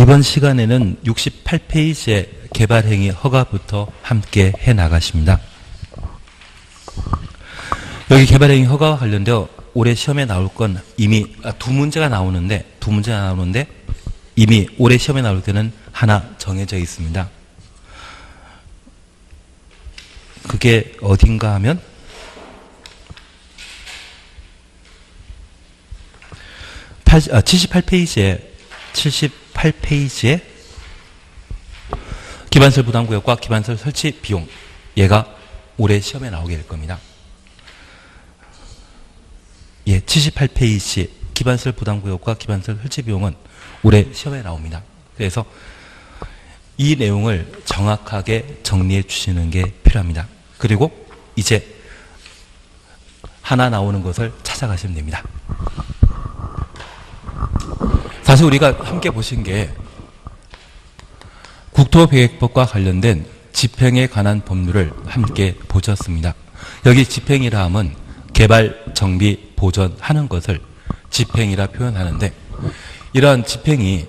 이번 시간에는 68페이지의 개발행위 허가부터 함께 해나가십니다. 여기 개발행위 허가와 관련되어 올해 시험에 나올 건 이미 두 문제가 나오는데 이미 올해 시험에 나올 때는 하나 정해져 있습니다. 그게 어딘가 하면 78페이지에 기반설 부담구역과 기반설 설치 비용, 얘가 올해 시험에 나오게 될 겁니다. 예, 78페이지 기반설 부담구역과 기반설 설치 비용은 올해 시험에 나옵니다. 그래서 이 내용을 정확하게 정리해 주시는 게 필요합니다. 그리고 이제 하나 나오는 것을 찾아가시면 됩니다. 사실 우리가 함께 보신 게 국토계획법과 관련된 집행에 관한 법률을 함께 보셨습니다. 여기 집행이라 함은 개발, 정비, 보전하는 것을 집행이라 표현하는데, 이러한 집행이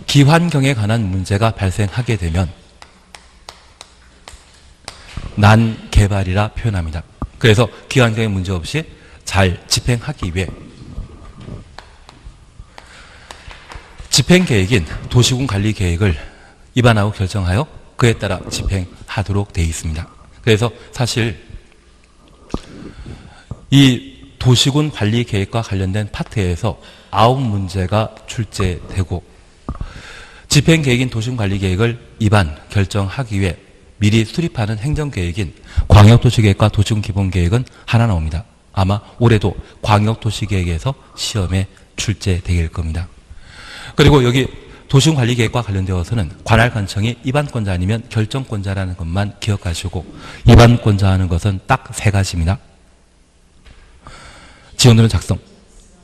기환경에 관한 문제가 발생하게 되면 난개발이라 표현합니다. 그래서 기환경에 문제 없이 잘 집행하기 위해 집행계획인 도시군관리계획을 입안하고 결정하여 그에 따라 집행하도록 되어 있습니다. 그래서 사실 이 도시군관리계획과 관련된 파트에서 9문제가 출제되고, 집행계획인 도시군관리계획을 입안 결정하기 위해 미리 수립하는 행정계획인 광역도시계획과 도시군기본계획은 하나 나옵니다. 아마 올해도 광역도시계획에서 시험에 출제될 겁니다. 그리고 여기 도시군관리계획과 관련되어서는 관할관청이 입안권자 아니면 결정권자라는 것만 기억하시고, 입안권자 하는 것은 딱 세 가지입니다. 지원도는 작성,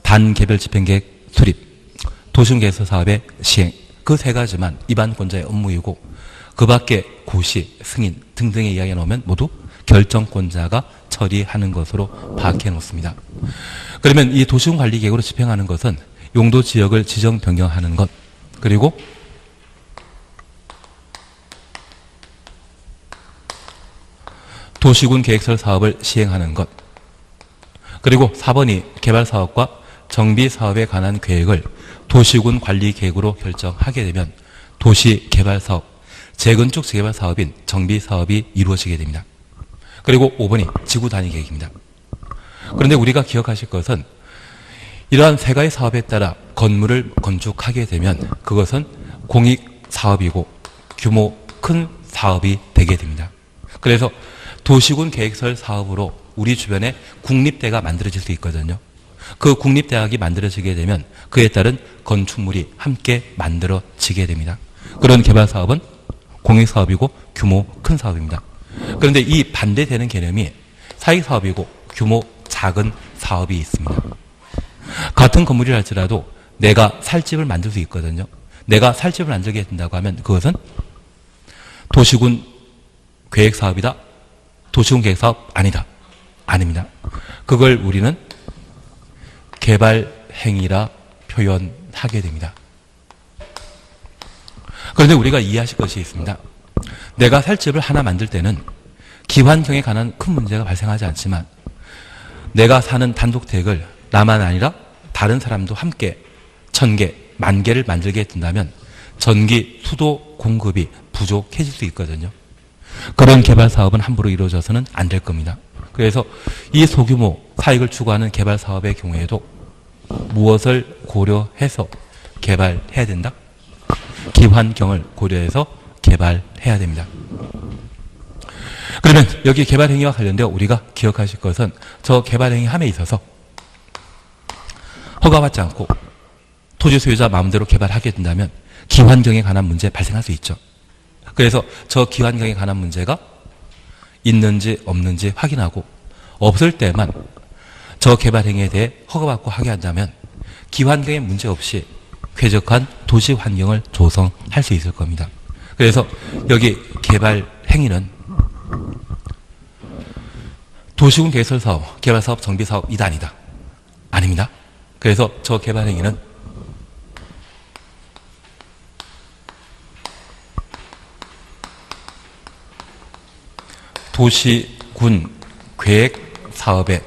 단개별 집행계획 수립, 도시군계획서 사업의 시행, 그 세 가지만 입안권자의 업무이고, 그 밖에 고시, 승인 등등의 이야기가 나오면 모두 결정권자가 처리하는 것으로 파악해 놓습니다. 그러면 이 도시군관리계획으로 집행하는 것은 용도 지역을 지정 변경하는 것, 그리고 도시군 계획설 사업을 시행하는 것, 그리고 4번이 개발사업과 정비사업에 관한 계획을 도시군 관리계획으로 결정하게 되면 도시개발사업, 재건축 재개발사업인 정비사업이 이루어지게 됩니다. 그리고 5번이 지구단위계획입니다. 그런데 우리가 기억하실 것은 이러한 세 가지 사업에 따라 건물을 건축하게 되면 그것은 공익사업이고 규모 큰 사업이 되게 됩니다. 그래서 도시군 계획설 사업으로 우리 주변에 국립대가 만들어질 수 있거든요. 그 국립대학이 만들어지게 되면 그에 따른 건축물이 함께 만들어지게 됩니다. 그런 개발사업은 공익사업이고 규모 큰 사업입니다. 그런데 이 반대되는 개념이 사익사업이고 규모 작은 사업이 있습니다. 같은 건물이라 할지라도 내가 살 집을 만들 수 있거든요. 내가 살 집을 만들게 된다고 하면 그것은 도시군 계획사업이다, 도시군 계획사업 아니다, 아닙니다. 그걸 우리는 개발행위라 표현하게 됩니다. 그런데 우리가 이해하실 것이 있습니다. 내가 살 집을 하나 만들 때는 기환경에 관한 큰 문제가 발생하지 않지만, 내가 사는 단독택을 나만 아니라 다른 사람도 함께 1000개, 10,000개를 만들게 된다면 전기, 수도 공급이 부족해질 수 있거든요. 그런 개발 사업은 함부로 이루어져서는 안 될 겁니다. 그래서 이 소규모 사익을 추구하는 개발 사업의 경우에도 무엇을 고려해서 개발해야 된다? 기환경을 고려해서 개발해야 됩니다. 그러면 여기 개발행위와 관련되어 우리가 기억하실 것은 저 개발행위 함에 있어서 허가받지 않고 토지 소유자 마음대로 개발하게 된다면 기환경에 관한 문제 발생할 수 있죠. 그래서 저 기환경에 관한 문제가 있는지 없는지 확인하고, 없을 때만 저 개발행위에 대해 허가받고 하게 한다면 기환경에 문제 없이 쾌적한 도시 환경을 조성할 수 있을 겁니다. 그래서 여기 개발행위는 도시군 개설사업, 개발사업, 정비사업 2단이다. 아닙니다. 그래서 저 개발행위는 도시, 군, 계획, 사업에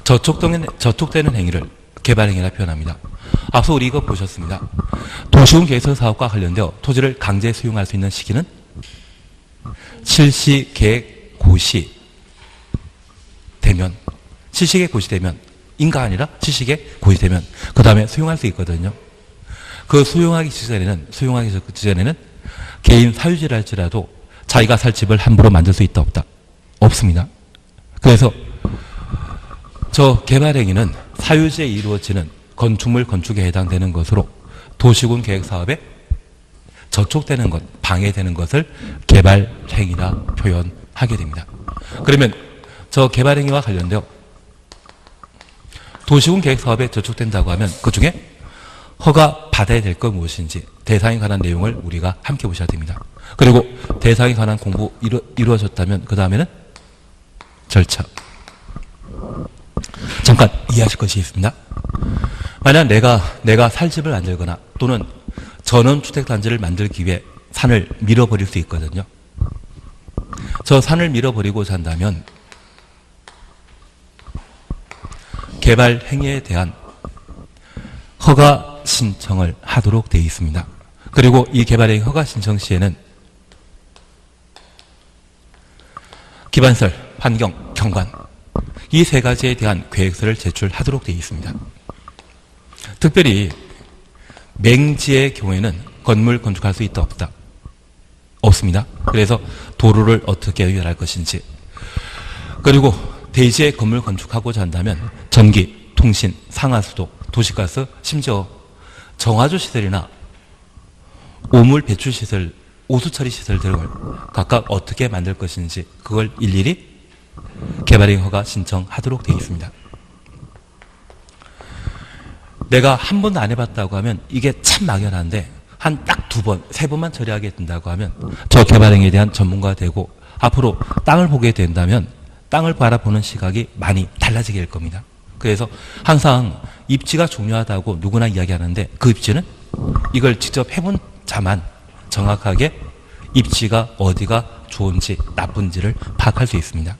저촉되는 행위를 개발행위라 표현합니다. 앞서 우리 이거 보셨습니다. 도시군 계획서 사업과 관련되어 토지를 강제 수용할 수 있는 시기는 실시계획 고시 되면, 실시계획 고시 되면, 인가 아니라 실시계획 고시 되면 그 다음에 수용할 수 있거든요. 그 수용하기 직전에는 개인 사유지를 할지라도 자기가 살 집을 함부로 만들 수 있다 없다? 없습니다. 그래서 저 개발행위는 사유지에 이루어지는 건축물 건축에 해당되는 것으로 도시군 계획사업에 저촉되는 것, 방해되는 것을 개발행위라 표현하게 됩니다. 그러면 저 개발행위와 관련되어 도시군 계획사업에 저촉된다고 하면 그 중에 허가 받아야 될 것 무엇인지 대상에 관한 내용을 우리가 함께 보셔야 됩니다. 그리고 대상에 관한 공부 이루어졌다면 그 다음에는 절차. 잠깐 이해하실 것이 있습니다. 만약 내가 살 집을 만들거나 또는 전원주택단지를 만들기 위해 산을 밀어버릴 수 있거든요. 저 산을 밀어버리고자 한다면 개발 행위에 대한 허가 신청을 하도록 되어 있습니다. 그리고 이 개발행위 허가 신청 시에는 기반설, 환경, 경관 이 세 가지에 대한 계획서를 제출하도록 되어 있습니다. 특별히 맹지의 경우에는 건물 건축할 수 있다 없다? 없습니다. 그래서 도로를 어떻게 연결할 것인지, 그리고 대지에 건물 건축하고자 한다면 전기, 통신, 상하수도, 도시가스, 심지어 정화조 시설이나 오물 배출 시설, 오수처리 시설 등을 각각 어떻게 만들 것인지 그걸 일일이 개발행위 허가 신청하도록 되어 있습니다. 내가 한 번도 안 해봤다고 하면 이게 참 막연한데 한 딱 두 번, 세 번만 처리하게 된다고 하면 저 개발행위에 대한 전문가가 되고 앞으로 땅을 보게 된다면 땅을 바라보는 시각이 많이 달라지게 될 겁니다. 그래서 항상 입지가 중요하다고 누구나 이야기하는데 그 입지는 이걸 직접 해본 자만 정확하게 입지가 어디가 좋은지 나쁜지를 파악할 수 있습니다.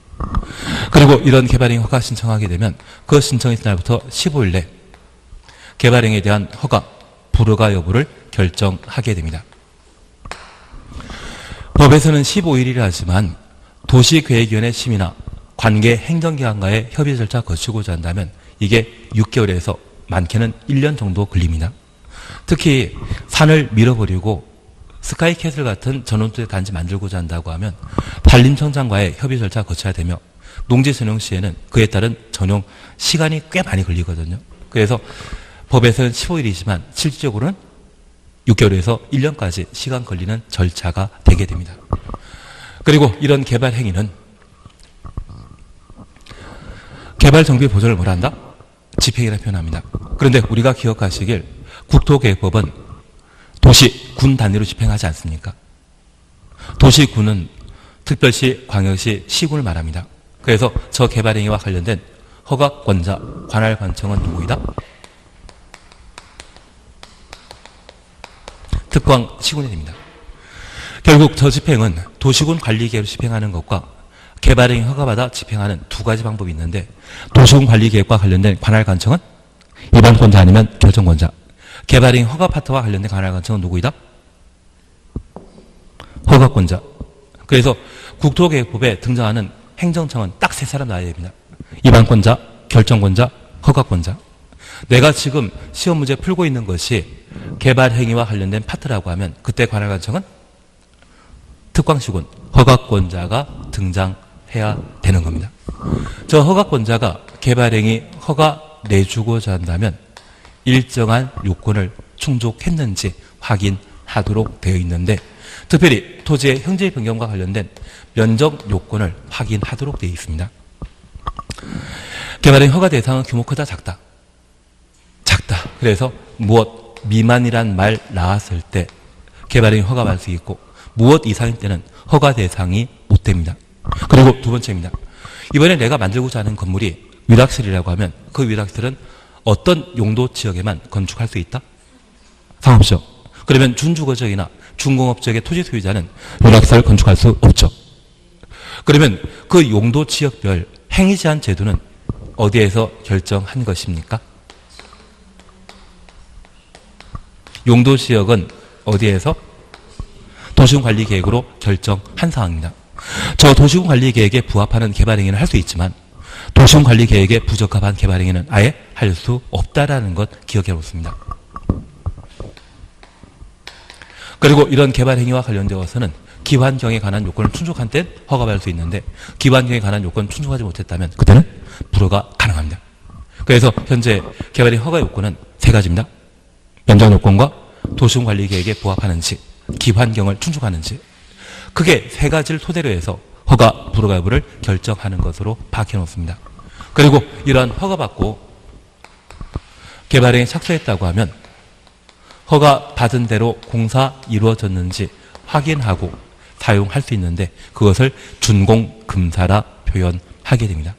그리고 이런 개발행위 허가 신청하게 되면 그 신청의 날부터 15일 내 개발행위에 대한 허가, 불허가 여부를 결정하게 됩니다. 법에서는 15일이라 하지만 도시계획위원회 심의나 관계 행정기관과의 협의 절차 거치고자 한다면 이게 6개월에서 많게는 1년 정도 걸립니다. 특히 산을 밀어버리고 스카이캐슬 같은 전원주택 단지 만들고자 한다고 하면 산림청장과의 협의 절차 거쳐야 되며 농지 전용 시에는 그에 따른 전용 시간이 꽤 많이 걸리거든요. 그래서 법에서는 15일이지만 실질적으로는 6개월에서 1년까지 시간 걸리는 절차가 되게 됩니다. 그리고 이런 개발 행위는 개발 정비 보전을 뭐라 한다? 집행이라 표현합니다. 그런데 우리가 기억하시길 국토계획법은 도시, 군 단위로 집행하지 않습니까? 도시, 군은 특별시, 광역시, 시군을 말합니다. 그래서 저 개발행위와 관련된 허가권자, 관할관청은 누구이다? 특광 시군이 됩니다. 결국 저 집행은 도시군 관리계획으로 집행하는 것과 개발행위 허가받아 집행하는 두 가지 방법이 있는데 도시군 관리계획과 관련된 관할관청은 일반권자 아니면 결정권자, 개발행위 허가 파트와 관련된 관할관청은 누구이다? 허가권자. 그래서 국토계획법에 등장하는 행정청은 딱 세 사람 나와야 됩니다. 일반권자, 결정권자, 허가권자. 내가 지금 시험 문제 풀고 있는 것이 개발행위와 관련된 파트라고 하면 그때 관할관청은 특광시군, 허가권자가 등장해야 되는 겁니다. 저 허가권자가 개발행위 허가 내주고자 한다면 일정한 요건을 충족했는지 확인하도록 되어 있는데 특별히 토지의 형질 변경과 관련된 면적 요건을 확인하도록 되어 있습니다. 개발행위 허가 대상은 규모 크다 작다? 작다. 그래서 무엇 미만이란 말 나왔을 때 개발행위 허가 받을 수 있고 무엇 이상일 때는 허가 대상이 못 됩니다. 그리고 두 번째입니다. 이번에 내가 만들고자 하는 건물이 위락실이라고 하면 그 위락실은 어떤 용도 지역에만 건축할 수 있다? 상관없죠. 그러면 준주거지역이나 준공업적의 토지 소유자는 윤곽시설을 건축할 수 없죠. 그러면 그 용도 지역별 행위 제한 제도는 어디에서 결정한 것입니까? 용도 지역은 어디에서? 도시군관리계획으로 결정한 사항입니다. 저 도시군관리계획에 부합하는 개발행위는 할 수 있지만 도시군관리계획에 부적합한 개발행위는 아예 할 수 없다라는 것 기억해 놓습니다. 그리고 이런 개발행위와 관련되어서는 기반경에 관한 요건을 충족한 때 허가받을 수 있는데 기반경에 관한 요건을 충족하지 못했다면 그때는 불허가 가능합니다. 그래서 현재 개발행위 허가 요건은 세 가지입니다. 면적 요건과 도시군관리계획에 부합하는지 기반경을 충족하는지 크게 세 가지를 토대로 해서 허가 불허가 여부를 결정하는 것으로 밝혀 놓습니다. 그리고 이러한 허가받고 개발행위에 착수했다고 하면 허가 받은 대로 공사 이루어졌는지 확인하고 사용할 수 있는데 그것을 준공금사라 표현하게 됩니다.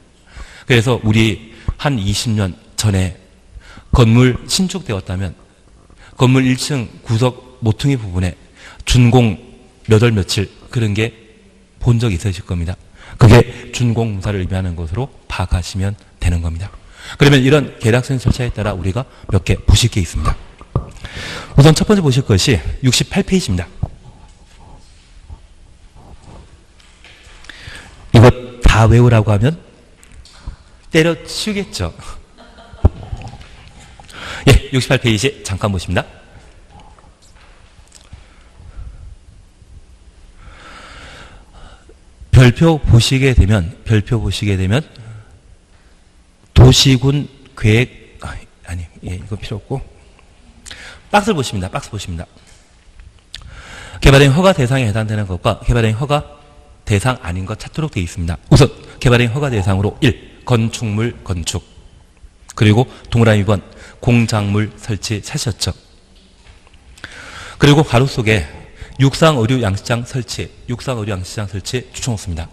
그래서 우리 한 20년 전에 건물 신축되었다면 건물 1층 구석 모퉁이 부분에 준공 몇 월 며칠 그런 게 본 적 있으실 겁니다. 그게 준공금사를 의미하는 것으로 파악하시면 되는 겁니다. 그러면 이런 계약서의 절차에 따라 우리가 몇 개 보실 게 있습니다. 우선 첫 번째 보실 것이 68페이지입니다. 이거 다 외우라고 하면 때려치우겠죠. 예, 68페이지 잠깐 보십니다. 별표 보시게 되면 도시군 계획 이거 필요 없고 박스를 보십니다. 박스 보십니다. 개발행위 허가 대상에 해당되는 것과 개발행위 허가 대상 아닌 것 찾도록 되어 있습니다. 우선 개발행위 허가 대상으로 1. 건축물 건축 그리고 동그라미 2번 공작물 설치 찾으셨죠. 그리고 가로 속에 육상의료 양식장 설치 추천했습니다.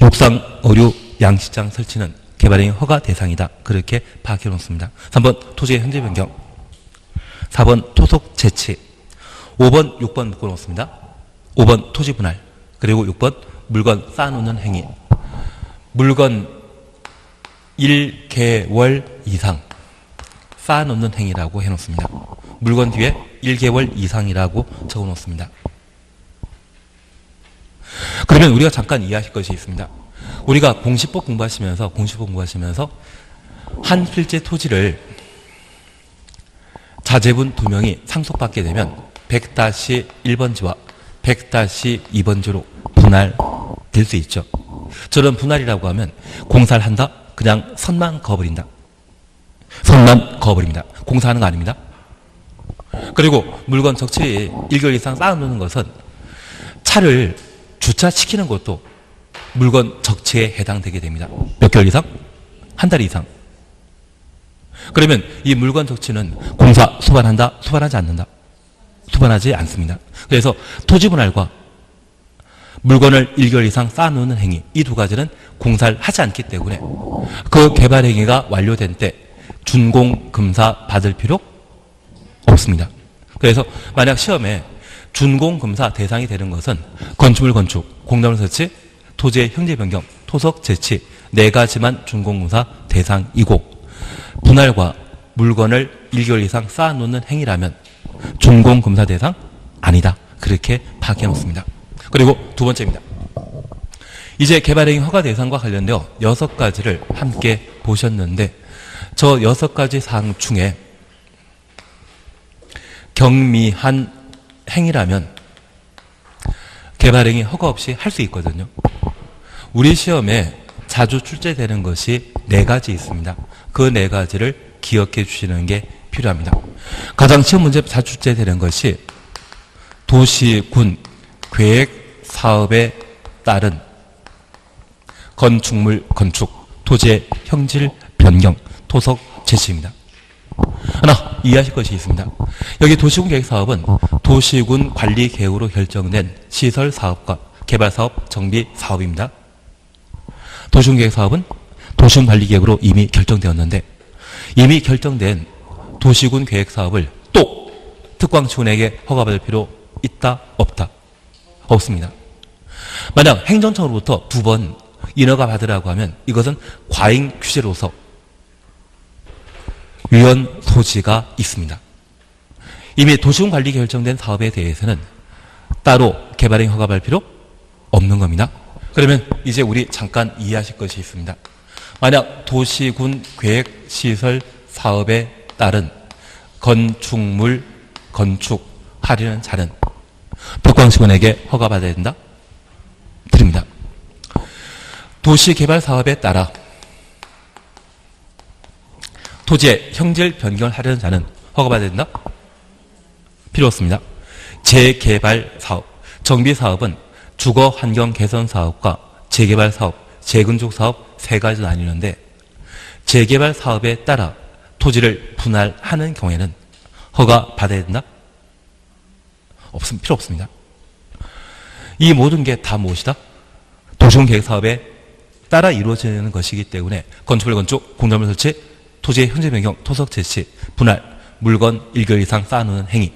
육상의료 양식장 설치는 개발행위 허가 대상이다. 그렇게 파악해 놓습니다. 3번 토지의 현재 변경 4번 토속 재치 5번 6번 묶어 놓습니다. 5번 토지 분할 그리고 6번 물건 쌓아놓는 행위 물건 1개월 이상 쌓아놓는 행위라고 해놓습니다. 물건 뒤에 1개월 이상이라고 적어놓습니다. 그러면 우리가 잠깐 이해하실 것이 있습니다. 우리가 공시법 공부하시면서 한 필지 토지를 자제분 2명이 상속받게 되면 100-1번지와 100-2번지로 분할될 수 있죠. 저런 분할이라고 하면 공사를 한다? 그냥 선만 그어버린다. 공사하는 거 아닙니다. 그리고 물건 적치 1개월 이상 쌓아놓는 것은 차를 주차시키는 것도 물건 적치에 해당되게 됩니다. 몇 개월 이상? 한 달 이상. 그러면 이 물건 적치는 공사 수반한다? 수반하지 않는다? 수반하지 않습니다. 그래서 토지 분할과 물건을 1개월 이상 쌓아놓는 행위 이 두 가지는 공사를 하지 않기 때문에 그 개발 행위가 완료된 때 준공금사 받을 필요 없습니다. 그래서 만약 시험에 준공금사 대상이 되는 것은 건축물 건축, 공작물 설치, 토지의 형제 변경, 토속 재치 4가지만 준공금사 대상이고 분할과 물건을 1개월 이상 쌓아놓는 행위라면 준공금사 대상 아니다. 그렇게 파악해 놓습니다. 그리고 두 번째입니다. 이제 개발행위 허가 대상과 관련되어 6가지를 함께 보셨는데 저 6가지 사항 중에 경미한 행위라면 개발행위 허가 없이 할 수 있거든요. 우리 시험에 자주 출제되는 것이 4가지 있습니다. 그 4가지를 기억해 주시는 게 필요합니다. 가장 시험 문제 자주 출제되는 것이 도시군 계획 사업에 따른 건축물 건축, 토지의 형질 변경, 토속 재치입니다. 하나 이해하실 것이 있습니다. 여기 도시군 계획사업은 도시군 관리 계획으로 결정된 시설 사업과 개발 사업, 정비 사업입니다. 도시군 계획사업은 도시군 관리 계획으로 이미 결정되었는데 이미 결정된 도시군 계획사업을 또 특광시군에게 허가받을 필요 있다? 없다? 없습니다. 만약 행정청으로부터 2번 인허가 받으라고 하면 이것은 과잉 규제로서 위헌 소지가 있습니다. 이미 도시군관리 결정된 사업에 대해서는 따로 개발행 허가받을 필요 없는 겁니다. 그러면 이제 우리 잠깐 이해하실 것이 있습니다. 만약 도시군 계획시설 사업에 따른 건축물 건축하려는 자는 특광시군에게 허가받아야 된다? 드립니다. 도시개발 사업에 따라 토지의 형질 변경을 하려는 자는 허가받아야 된다? 필요 없습니다. 재개발 사업, 정비 사업은 주거 환경 개선 사업과 재개발 사업, 재건축 사업 세 가지로 나뉘는데 재개발 사업에 따라 토지를 분할하는 경우에는 허가 받아야 된다? 필요 없습니다. 이 모든 게 다 무엇이다? 도시군 계획 사업에 따라 이루어지는 것이기 때문에 건축물 건축, 공작물 설치, 토지의 현재 변경, 토석 채취, 분할, 물건 1개월 이상 쌓아놓는 행위.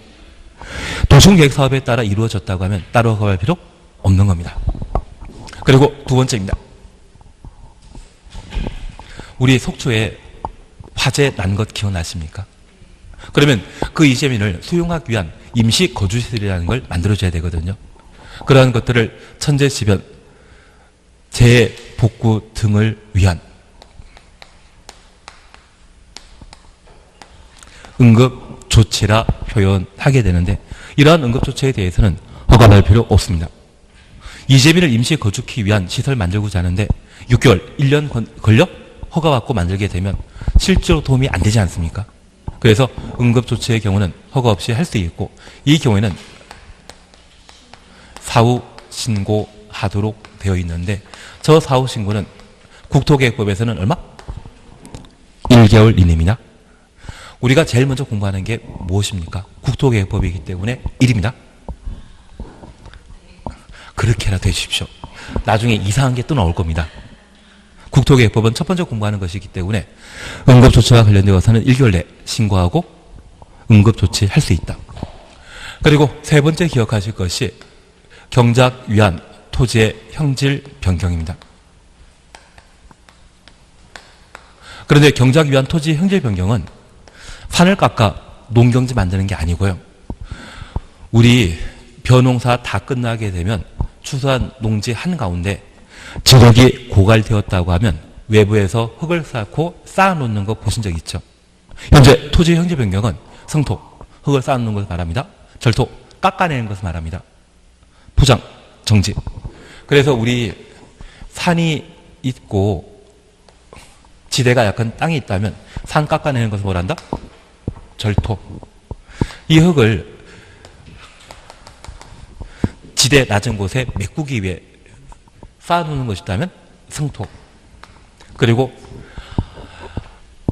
도시군 계획 사업에 따라 이루어졌다고 하면 따로 허가할 필요 없는 겁니다. 그리고 두 번째입니다. 우리 속초에 화재 난 것 기억나십니까? 그러면 그 이재민을 수용하기 위한 임시 거주시설이라는 걸 만들어줘야 되거든요. 그러한 것들을 천재지변, 재복구 등을 위한 응급조치라 표현하게 되는데 이러한 응급조치에 대해서는 허가받을 필요 없습니다. 이재민을 임시 거주하기 위한 시설 만들고자 하는데 6개월, 1년 걸려 허가받고 만들게 되면 실제로 도움이 안 되지 않습니까? 그래서 응급조치의 경우는 허가 없이 할 수 있고 이 경우에는 사후 신고하도록 되어 있는데 저 사후 신고는 국토계획법에서는 얼마? 1개월 이내입니다. 우리가 제일 먼저 공부하는 게 무엇입니까? 국토계획법이기 때문에 1입니다. 그렇게라도 해주십시오. 나중에 이상한 게 또 나올 겁니다. 국토계획법은 첫 번째 공부하는 것이기 때문에 응급조치와 관련되어서는 1개월 내 신고하고 응급조치할 수 있다. 그리고 세 번째 기억하실 것이 경작 위한 토지의 형질 변경입니다. 그런데 경작 위한 토지 형질 변경은 산을 깎아 농경지 만드는 게 아니고요. 우리 벼농사 다 끝나게 되면 추수한 농지 한가운데 지력이 고갈되었다고 하면 외부에서 흙을 쌓고 쌓아놓는 거 보신 적 있죠? 현재 토지 형질 변경은 성토, 흙을 쌓아놓는 것을 말합니다. 절토, 깎아내는 것을 말합니다. 포장, 정지. 그래서 우리 산이 있고 지대가 약간 땅이 있다면 산 깎아내는 것을 뭐란다? 절토. 이 흙을 지대 낮은 곳에 메꾸기 위해 쌓아놓는 것이라면 성토. 그리고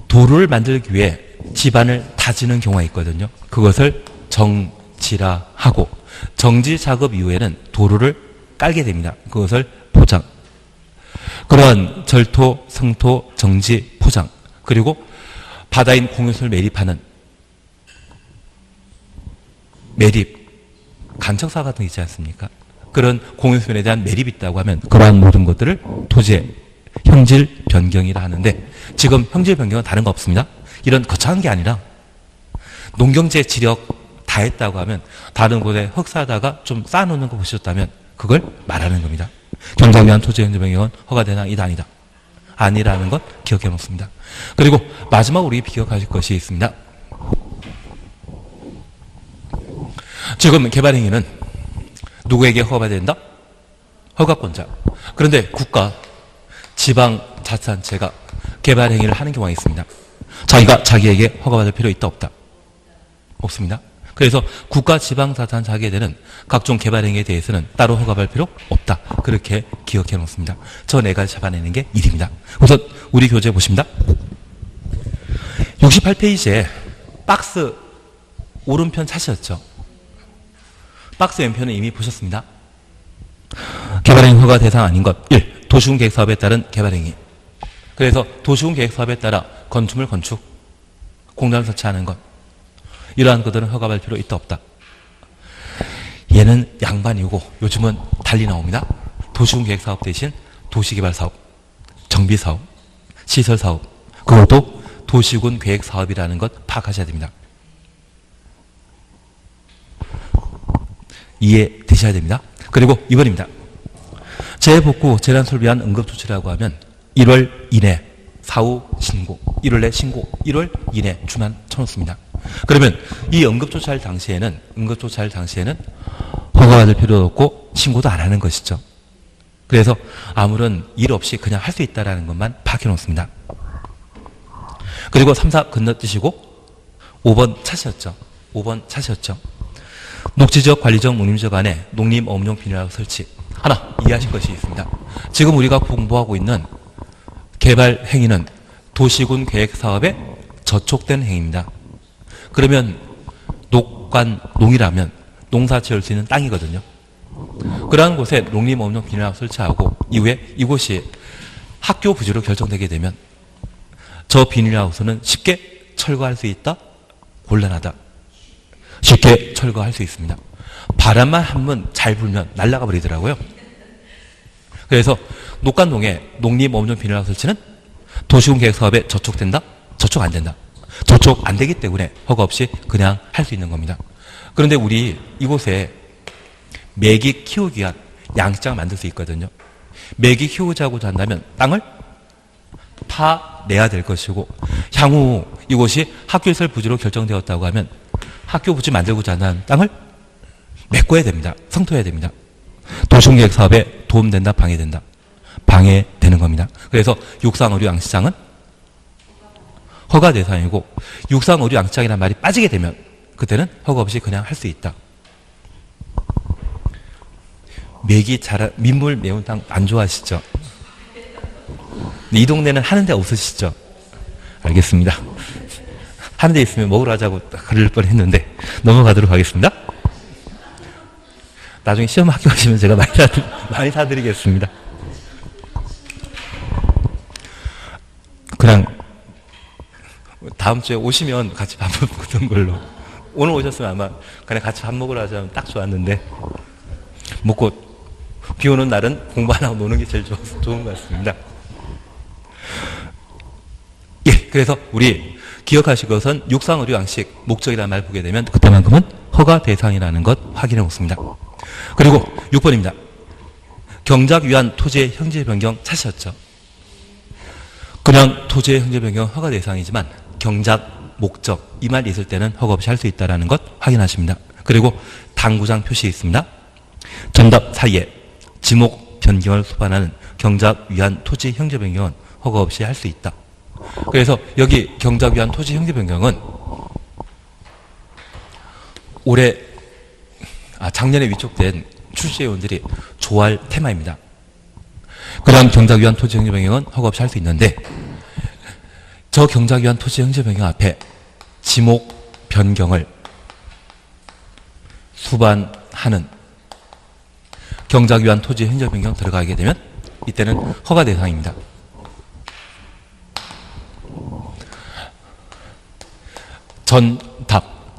도로를 만들기 위해 집안을 다지는 경우가 있거든요. 그것을 정지라 하고 정지 작업 이후에는 도로를 깔게 됩니다. 그것을 포장. 그러한 절토, 성토, 정지, 포장. 그리고 바다인 공유수를 매립하는 매립, 간척사 같은 게 있지 않습니까? 그런 공유수면에 대한 매립이 있다고 하면 그러한 모든 것들을 토지의 형질 변경이라 하는데 지금 형질 변경은 다른 거 없습니다. 이런 거창한 게 아니라 농경재 지력 다 했다고 하면 다른 곳에 흙 사다가 좀 쌓아놓는 거 보셨다면 그걸 말하는 겁니다. 경작 위한 토지 형질 변경은 허가되나 이다 아니다. 아니라는 것 기억해 놓습니다. 그리고 마지막 우리 기억하실 것이 있습니다. 지금 개발행위는 누구에게 허가받아야 된다? 허가권자. 그런데 국가, 지방자치단체가 개발행위를 하는 경우가 있습니다. 자기가 자기에게 허가받을 필요 있다 없다? 없습니다. 그래서 국가, 지방자치단체가 하게 되는 각종 개발행위에 대해서는 따로 허가받을 필요 없다. 그렇게 기억해 놓습니다. 저 네 가지 잡아내는 게 일입니다. 우선 우리 교재 보십니다. 68페이지에 박스 오른편 찾으셨죠? 박스 왼편은 이미 보셨습니다. 개발행위 허가 대상 아닌 것 1. 도시군 계획사업에 따른 개발행위. 그래서 도시군 계획사업에 따라 건축물 건축, 공장 설치하는 것. 이러한 것들은 허가받을 필요 있다 없다. 얘는 양반이고 요즘은 달리 나옵니다. 도시군계획사업 대신 도시개발사업, 정비사업, 시설사업, 그것도 도시군계획사업이라는 것 파악하셔야 됩니다. 이해되셔야 됩니다. 그리고 2번입니다. 재복구, 재난소를 위한 응급조치라고 하면 1월 이내 사후 신고, 1월 내 신고, 1월 이내 주만 쳐놓습니다. 그러면 이 응급조치할 당시에는 허가받을 필요도 없고 신고도 안 하는 것이죠. 그래서 아무런 일 없이 그냥 할 수 있다는 것만 파악해 놓습니다. 그리고 3, 4 건너뛰시고 5번 차시였죠. 5번 차시였죠. 녹지적, 관리적, 농림지역 안에 농림어업용 비닐하우스 설치. 하나 이해하실 것이 있습니다. 지금 우리가 공부하고 있는 개발 행위는 도시군 계획 사업에 저촉된 행위입니다. 그러면 녹관, 농이라면 농사 지을 수 있는 땅이거든요. 그러한 곳에 농림어업용 비닐하우스 설치하고 이후에 이곳이 학교 부지로 결정되게 되면 저 비닐하우스는 쉽게 철거할 수 있다? 곤란하다. 쉽게 철거할 수 있습니다. 바람만 한 번 잘 불면 날아가 버리더라고요. 그래서 녹관동에 농림어업용 비닐하우스 설치는 도시군 계획 사업에 저촉된다? 저촉 안 된다. 저촉 안 되기 때문에 허가 없이 그냥 할 수 있는 겁니다. 그런데 우리 이곳에 메기 키우기 위한 양식장을 만들 수 있거든요. 메기 키우자고자 한다면 땅을 파내야 될 것이고 향후 이곳이 학교시설 부지로 결정되었다고 하면 학교 부지 만들고자 하는 땅을 메꿔야 됩니다. 성토해야 됩니다. 도시계획 사업에 도움된다, 방해된다. 방해되는 겁니다. 그래서 육상의료 양식장은 허가 대상이고 육상의료 양식장이라는 말이 빠지게 되면 그때는 허가 없이 그냥 할 수 있다. 메기 민물 매운탕 안 좋아하시죠? 이 동네는 하는 데 없으시죠? 알겠습니다. 하는 데 있으면 먹으러 하자고 그럴 뻔 했는데 넘어가도록 하겠습니다. 나중에 시험 합격하시면 제가 많이 사드리겠습니다. 그냥 다음 주에 오시면 같이 밥 먹는 걸로. 오늘 오셨으면 아마 그냥 같이 밥 먹으러 하자면 딱 좋았는데 먹고 비 오는 날은 공부 안 하고 노는 게 제일 좋은 것 같습니다. 예, 그래서 우리 기억하실 것은 육상의료 양식 목적이라는 말 보게 되면 그때만큼은 허가 대상이라는 것 확인해 놓습니다. 그리고 6번입니다. 경작 위한 토지의 형질 변경 찾으셨죠? 그냥 토지의 형질 변경 허가 대상이지만 경작 목적 이 말이 있을 때는 허가 없이 할 수 있다는 것 확인하십니다. 그리고 당구장 표시 있습니다. 정답 사이에 지목 변경을 수반하는 경작 위한 토지 형질 변경은 허가 없이 할 수 있다. 그래서 여기 경작 위한 토지 형질 변경은 작년에 위촉된 출시위원들이 좋아할 테마입니다. 그런 경작 위한 토지 형질 변경은 허가 없이 할 수 있는데 저 경작 위한 토지 형질 변경 앞에 지목 변경을 수반하는 경작 위한 토지 형질 변경 들어가게 되면 이때는 허가 대상입니다.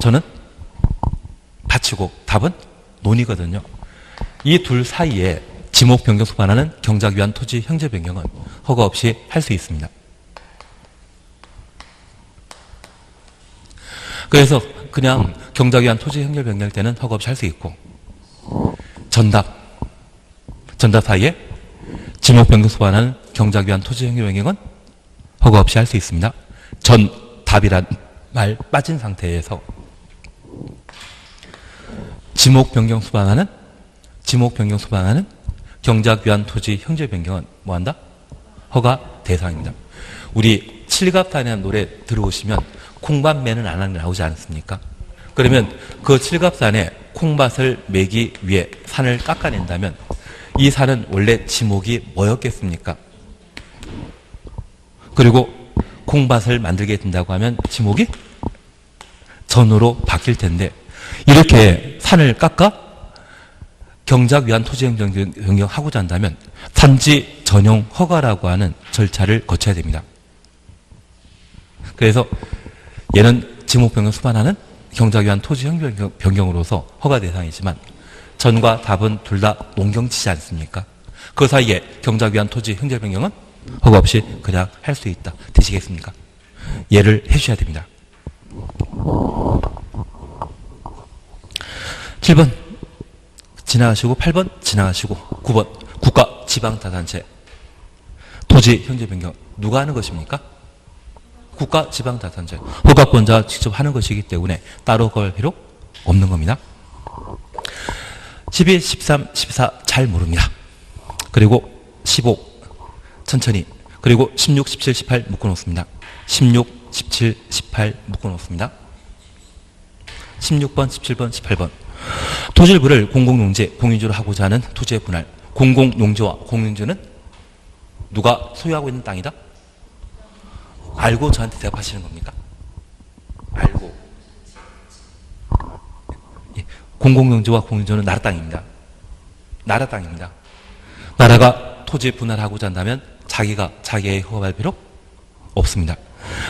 저는 받치고 답은 논이거든요. 이 둘 사이에 지목 변경 수반하는 경작 위한 토지 형질 변경은 허가 없이 할 수 있습니다. 그래서 그냥 경작 위한 토지 형질 변경일 때는 허가 없이 할 수 있고 전답 사이에 지목 변경 수반하는 경작 위한 토지 형질 변경은 허가 없이 할 수 있습니다. 전답이란 말 빠진 상태에서 지목 변경 수반하는 경작 위한 토지 형질 변경은 뭐한다? 허가 대상입니다. 우리 칠갑산이라는 노래 들어오시면 콩밭매는 안 하는 나오지 않습니까? 그러면 그 칠갑산에 콩밭을 매기 위해 산을 깎아낸다면 이 산은 원래 지목이 뭐였겠습니까? 그리고 콩밭을 만들게 된다고 하면 지목이 전으로 바뀔 텐데 이렇게 산을 깎아 경작 위한 토지 형질 변경하고자 한다면 산지 전용 허가라고 하는 절차를 거쳐야 됩니다. 그래서 얘는 지목 변경 수반하는 경작위한 토지 형질 변경으로서 허가 대상이지만 전과 답은 둘 다 농경지지 않습니까? 그 사이에 경작위한 토지 형질 변경은 허가 없이 그냥 할 수 있다. 되시겠습니까? 예를 해주셔야 됩니다. 7번 지나가시고 8번 지나가시고 9번 국가 지방자산체 토지 형질 변경 누가 하는 것입니까? 국가 지방자산체 허가권자가 직접 하는 것이기 때문에 따로 허가할 필요 없는 겁니다. 12, 13, 14 잘 모릅니다. 그리고 15 천천히 그리고 16, 17, 18 묶어놓습니다. 16, 17, 18 묶어놓습니다. 16번, 17번, 18번 토지일부를 공공용지, 공유지로 하고자 하는 토지의 분할 공공용지와 공유지는 누가 소유하고 있는 땅이다? 알고 저한테 대답하시는 겁니까? 알고 예. 공공용지와 공유지는 나라 땅입니다. 나라 땅입니다. 나라가 토지 분할하고자 한다면 자기가 자기의 허가할 필요 없습니다.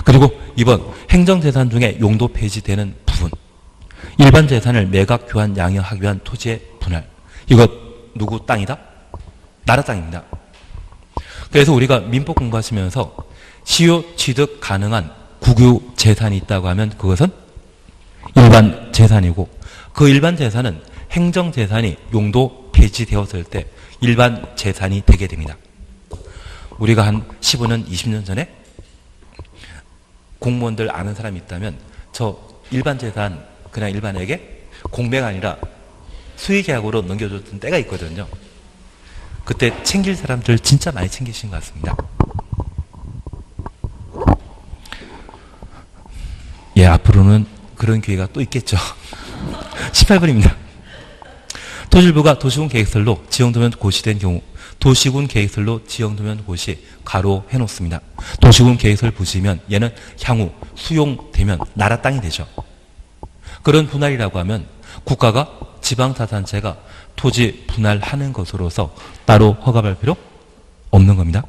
그리고 2번 행정재산 중에 용도 폐지되는 부분 일반 재산을 매각, 교환, 양형하기 위한 토지의 분할 이것 누구 땅이다? 나라 땅입니다. 그래서 우리가 민법 공부하시면서 시효 취득 가능한 국유 재산이 있다고 하면 그것은 일반 재산이고 그 일반 재산은 행정재산이 용도 폐지되었을 때 일반 재산이 되게 됩니다. 우리가 한 15년, 20년 전에 공무원들 아는 사람이 있다면 저 일반 재산 그냥 일반에게 공매가 아니라 수의계약으로 넘겨줬던 때가 있거든요. 그때 챙길 사람들 진짜 많이 챙기신 것 같습니다. 예, 앞으로는 그런 기회가 또 있겠죠. 18번입니다. 토지일부가 도시군 계획설로 지형도면 고시된 경우 도시군 계획설로 지형도면 고시 가로 해놓습니다. 도시군 계획설 보시면 얘는 향후 수용되면 나라 땅이 되죠. 그런 분할이라고 하면 국가가 지방자산체가 토지 분할하는 것으로서 따로 허가할 필요 없는 겁니다.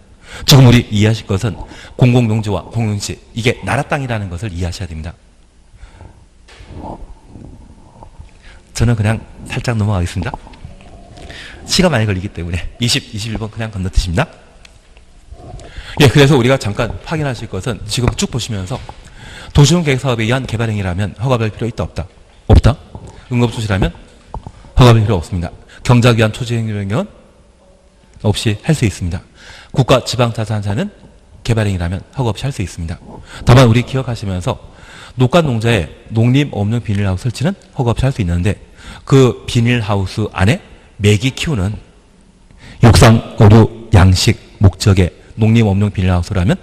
지금 우리 이해하실 것은 공공용지와 공용지 이게 나라 땅이라는 것을 이해하셔야 됩니다. 저는 그냥 살짝 넘어가겠습니다. 시간 많이 걸리기 때문에 20, 21번 그냥 건너뛰십니다. 예, 그래서 우리가 잠깐 확인하실 것은 지금 쭉 보시면서 도시군 계획사업에 의한 개발행위라면 허가받을 필요 있다 없다? 없다. 응급조치라면 허가받을 필요 없습니다. 경작에 의한 토지행위 변경은 없이 할 수 있습니다. 국가 지방자산사는 개발행위라면 허가 없이 할 수 있습니다. 다만 우리 기억하시면서 농가농자의 농림 없는 비닐하우스 설치는 허가 없이 할 수 있는데 그 비닐하우스 안에 메기 키우는 육상, 어류, 양식 목적의 농림 없는 비닐하우스라면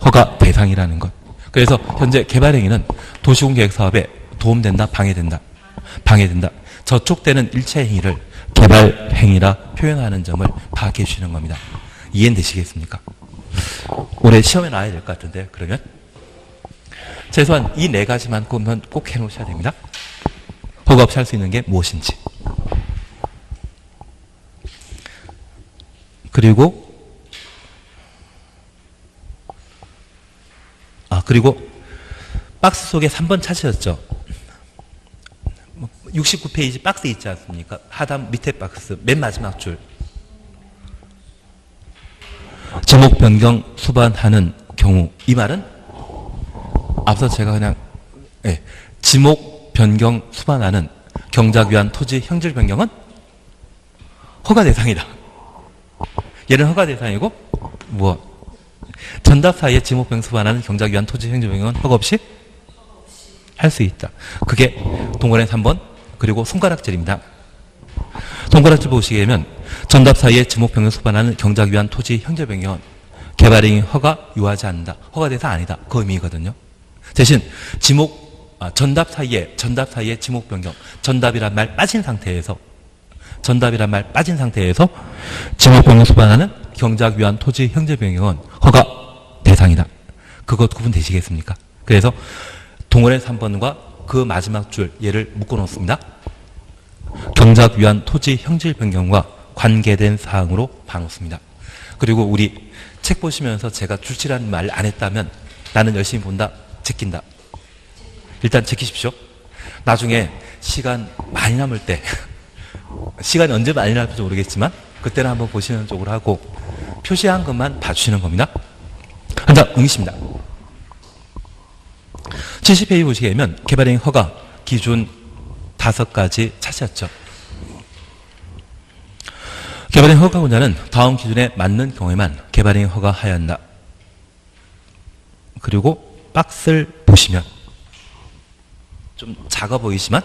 허가 대상이라는 것. 그래서 현재 개발행위는 도시군 계획사업에 도움된다, 방해된다. 방해된다. 저촉되는 일체 행위를 개발행위라 표현하는 점을 파악해 주시는 겁니다. 이해되시겠습니까? 올해 시험에 나와야 될 것 같은데 그러면 최소한 이 네 가지만 꼭 해놓으셔야 됩니다. 허가 없이 할 수 있는 게 무엇인지. 그리고 박스 속에 3번 찾으셨죠? 69페이지 박스 있지 않습니까? 하단 밑에 박스 맨 마지막 줄. 제목 변경 수반하는 경우 이 말은 앞서 제가 그냥 지목 변경 수반하는 경작 위한 토지 형질 변경은 허가 대상이다. 얘는 허가 대상이고 전답 사이에 지목 변경 수반하는 경작 위한 토지 형질 변경은 허가 없이 할 수 있다. 그게 동그라미 3번 그리고 손가락질입니다. 손가락질 보시게 되면 전답 사이에 지목 변경 수반하는 경작 위한 토지 형질 변경은 개발행위 허가 요하지 않는다. 허가 대상 아니다. 그 의미거든요. 대신 전답 사이에 지목 변경, 전답이란 말 빠진 상태에서 지목 변경 수반하는 경작 위한 토지 형질 변경은 허가 대상이다. 그것 구분되시겠습니까? 그래서 동그라미 3번과 그 마지막 줄 얘를 묶어 놓습니다. 경작 위한 토지 형질 변경과 관계된 사항으로 봐놓습니다. 그리고 우리 책 보시면서 제가 줄치라는 말 안 했다면 나는 열심히 본다, 제낀다. 일단 지키십시오. 나중에 시간 많이 남을 때 시간이 언제 많이 남을지 모르겠지만 그때는 한번 보시는 쪽으로 하고 표시한 것만 봐주시는 겁니다. 한 장 응시입니다. 70페이지 보시게 되면 개발행위 허가 기준 5가지 차지했죠. 개발행위 허가권자는 다음 기준에 맞는 경우에만 개발행위 허가하여야 한다. 그리고 박스를 보시면 좀 작아 보이지만